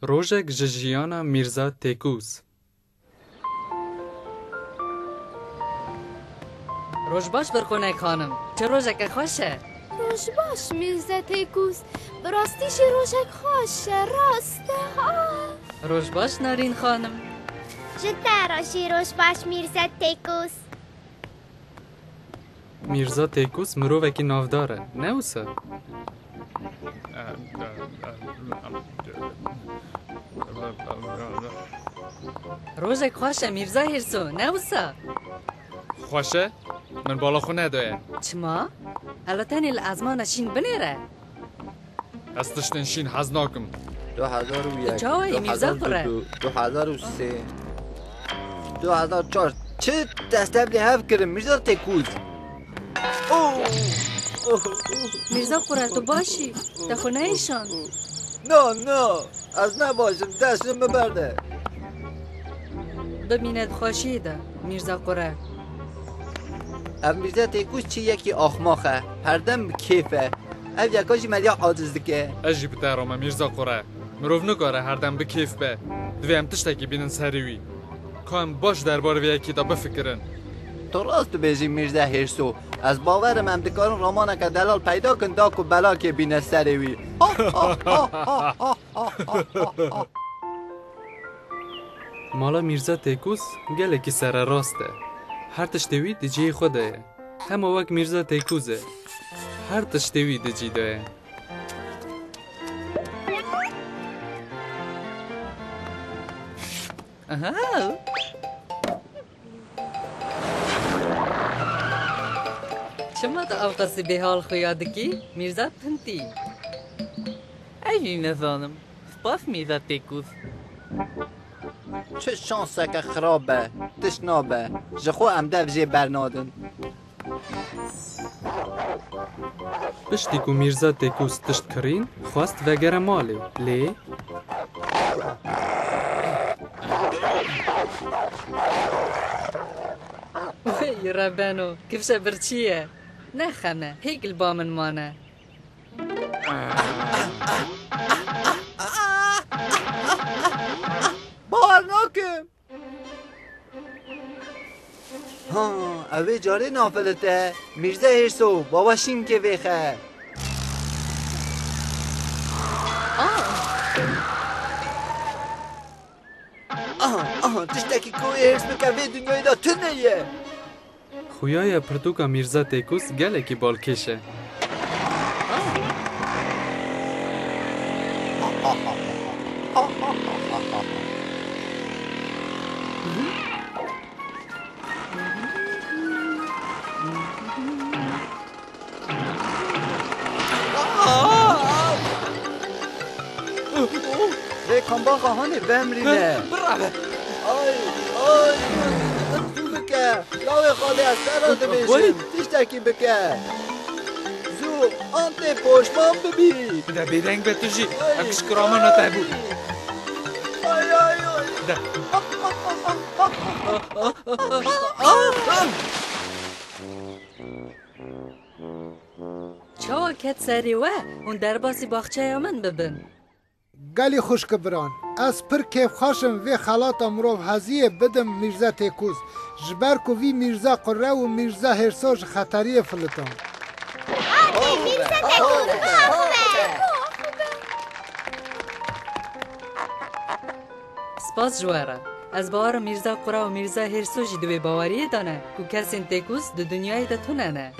روژک جژیانا میرزا تیکوس. روش باش برخونه خانم، چه روژک خوشه؟ روش باش میرزا تیکوس، براستیش روژک خوشه، راسته ها. روش باش نارین خانم. جدا راشی روش باش میرزا تیکوس. میرزا تیکوس مرووکی نافداره، نه اوسه؟ روژک خوشه میرزا هرسو، نه اوسه؟ خوشه؟ من بالا خو نداره. چما؟ حالا تنی الازمان شین بنیره. هستش تنشین حزناکم. 2001 جای میرزا خوره 2003 2004 چه دستبلی هف کردم میرزا تیکوس. میرزا خوره تو باشی؟ دخونه ایشان؟ نه از نباشم دستم ببرده. ببیند خوشیده میرزا خوره. اف میرزا تیکوس چی یکی آخماخه هر دم کیفه. اف یکاشی ملیا عاجز دکه. اجی بترامه میرزا خوره. مروف نگاره هر دم بکیف به. دویم تشتکی بینن سریوی. کام باش درباره وی یکی دا بفکرن. تو راست بیجی میرزا هرسو. از باورم امدکارن رامانه که دلال پیدا کن داکو بلا که بینه سریوی. مالا میرزا تیکوس گله کی سر راسته. هر تشتوی دجی خوده. همه وقت میرزا تیکوزه. هر تشتوی دجی ده. آها. شما تا اوقاسی به حال خویادکی میرزا پنتی. ای نزانم سپاس میرزا تیکوس. چه شانسه که خرابه تشنابه جخو امده وجه برنادن. پشتی کو میرزا تیکوس تشت کرین خواست وگره مالی لی وی ربانو کفش برچیه نخمه هیکل با من مانه. باور نکم. ها اوه جاره نافلته میرزا هرسو بابا شیم که ویخه. تشتکی کوی هرس بکن وی دنیای دا تو نیه. خویای پرتوکا میرزا تیکوس گله کی بالکشه. کامبا خواهانه بمرینه. آی زو بکه لاوه خاله از سراده بیشیم تشتکی بکه. زو آنته پشمان ببی. ده بیدنگ به توشی. اکش کراما نتابو. آی ده. چاوا کت سری و اون در باسی باخچه من ببین. گلی خوشک بران از پر کیف خاشم وی خالات امروف هزیه بدم میرزا تیکوس جبر کو وی میرزا قره و میرزا هرسوش خطری فلتان. میرزا تیکوس سپاس جواره. از باور میرزا قره و میرزا هرسوش دوی باوریه دانه کو کسین تیکوس دو دنیای دا تو نه.